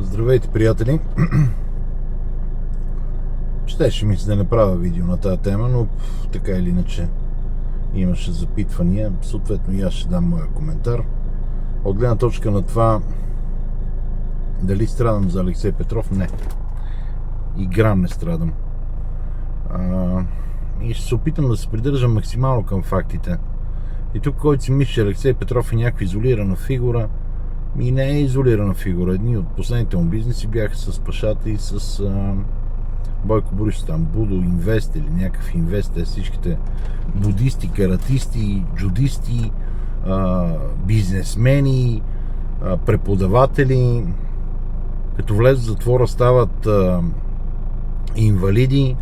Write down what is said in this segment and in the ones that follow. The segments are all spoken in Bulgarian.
Здравейте, приятели! Щеше ми се да не правя видео на тази тема, но така или иначе имаше запитвания. Съответно и аз ще дам моя коментар. От гледна точка на това дали страдам за Алексей Петров, не. И грам не страдам. И ще се опитам да се придържам максимално към фактите. И тук, който си мисли, че Алексей Петров е някаква изолирана фигура, и не е изолирана фигура. Едни от последните му бизнеси бяха с Пашата и с Бойко Борисов, там Будо Инвест или някакъв инвест, всичките будисти, каратисти, джудисти, бизнесмени, преподаватели, като влезат в затвора стават инвалиди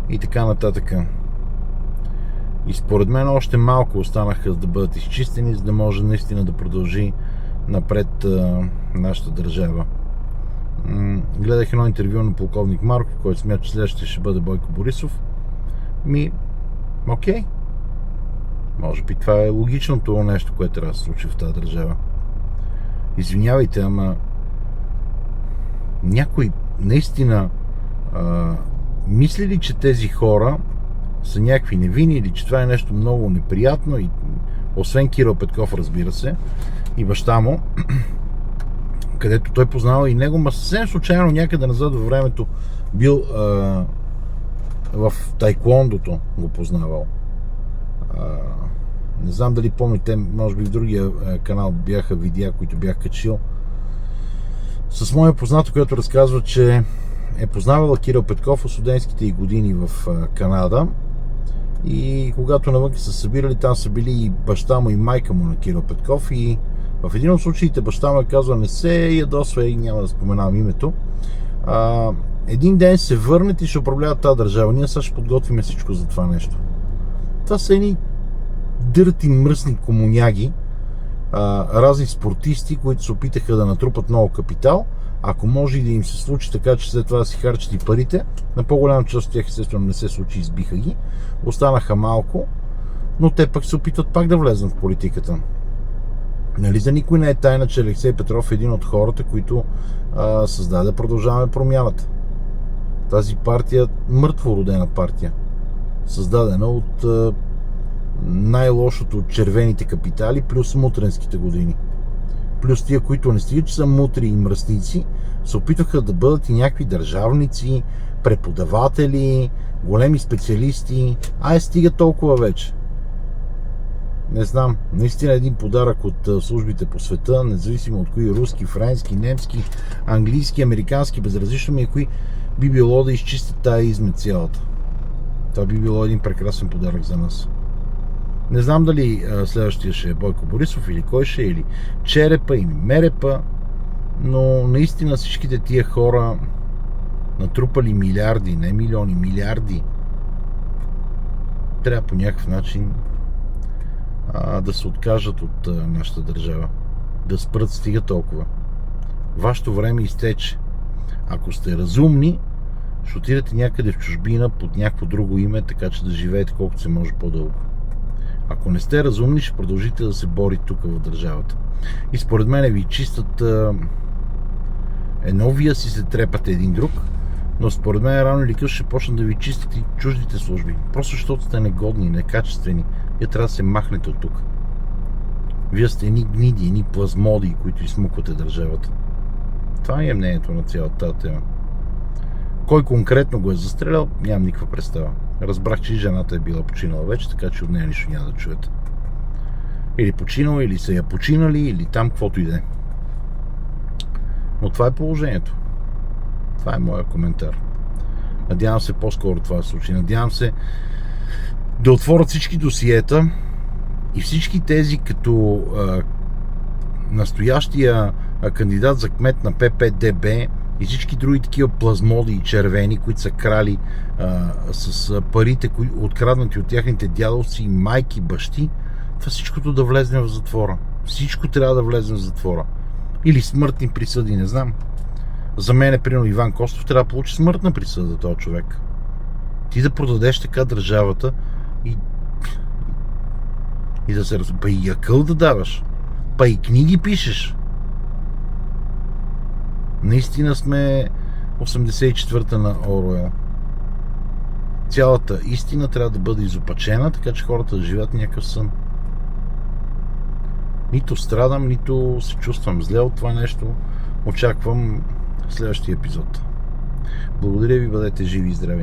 и така нататък. И според мен още малко останаха да бъдат изчистени, за да може наистина да продължи напред нашата държава. Гледах едно интервю на полковник Марков, който смята, че следващия ще бъде Бойко Борисов. Окей. Може би това е логичното нещо, което трябва да се случи в тази държава. Извинявайте, ама някой наистина мисли ли, че тези хора са някакви невинни или че това е нещо много неприятно, и освен Кирил Петков, разбира се, и баща му, където той познава и него, ма съвсем случайно някъде назад във времето бил в тайквондото го познавал. Не знам дали помните, може би в другия канал бяха видеа, които бях качил с моя познато, който разказва, че е познавала Кирил Петков в студентските години в Канада, и когато навън са събирали, там са били и баща му и майка му на Кирил Петков, и в един от случаите баща му е казал: не се ядосва, и няма да споменавам името, един ден се върнете и ще управляват тази държава. Ние сега ще подготвим всичко за това нещо. Това са едни дърти, мръсни комуняги, разни спортисти, които се опитаха да натрупат много капитал. Ако може и да им се случи така, че след това да си харчат и парите, на по-голяма част от тях естествено не се случи, избиха ги, останаха малко, но те пък се опитват пак да влезнат в политиката. Нали, за никой не е тайна, че Алексей Петров е един от хората, които създаде Продължаваме промяната. Тази партия, мъртво родена партия, създадена от най-лошото от червените капитали, плюс мутренските години. Плюс тия, които не стигат, че са мутри и мръсници, се опитваха да бъдат и някакви държавници, преподаватели, големи специалисти. Стига толкова вече. Не знам, наистина един подарък от службите по света, независимо от кои руски, френски, немски, английски, американски, безразлично ми е кои, би било да изчистят тая измет цялата. Това би било един прекрасен подарък за нас. Не знам дали следващия ще е Бойко Борисов или кой ще е, или Черепа или Мерепа, но наистина всичките тия хора натрупали милиарди, не милиони, милиарди, трябва по някакъв начин да се откажат от нашата държава. Да спрат, стига толкова. Вашето време изтече. Ако сте разумни, ще отидете някъде в чужбина под някакво друго име, така че да живеете колкото се може по-дълго. Ако не сте разумни, ще продължите да се борите тук в държавата. И според мен ви чистат вие си се трепате един друг, но според мен рано или късно ще почнат да ви чистят и чуждите служби. Просто защото сте негодни, некачествени. Вие трябва да се махнете от тук. Вие сте едни гниди, едни плазмоди, които измуквате държавата. Това е мнението на цялата тази тема. Кой конкретно го е застрелял, нямам никаква представа. Разбрах, че жената е била починала вече, така че от нея нищо няма да чуете. Или починала, или са я починали, или там каквото и да е. Но това е положението. Това е моя коментар. Надявам се по-скоро това да се случи. Надявам се да отворят всички досиета и всички тези, като настоящия кандидат за кмет на ППДБ и всички други такива плазмоди и червени, които са крали с парите, откраднати от тяхните дядовци, майки, бащи, това всичкото да влезе в затвора. Всичко трябва да влезе в затвора. Или смъртни присъди, не знам. За мен, примерно, Иван Костов трябва да получи смъртна присъда, този човек. Ти да продадеш така държавата и да се па и акъл да даваш, па и книги пишеш. Наистина сме 84-та на Оруел. Цялата истина трябва да бъде изопачена, така че хората да живеят някакъв сън. Нито страдам, нито се чувствам зле от това нещо. Очаквам следващия епизод. Благодаря ви, бъдете живи и здрави.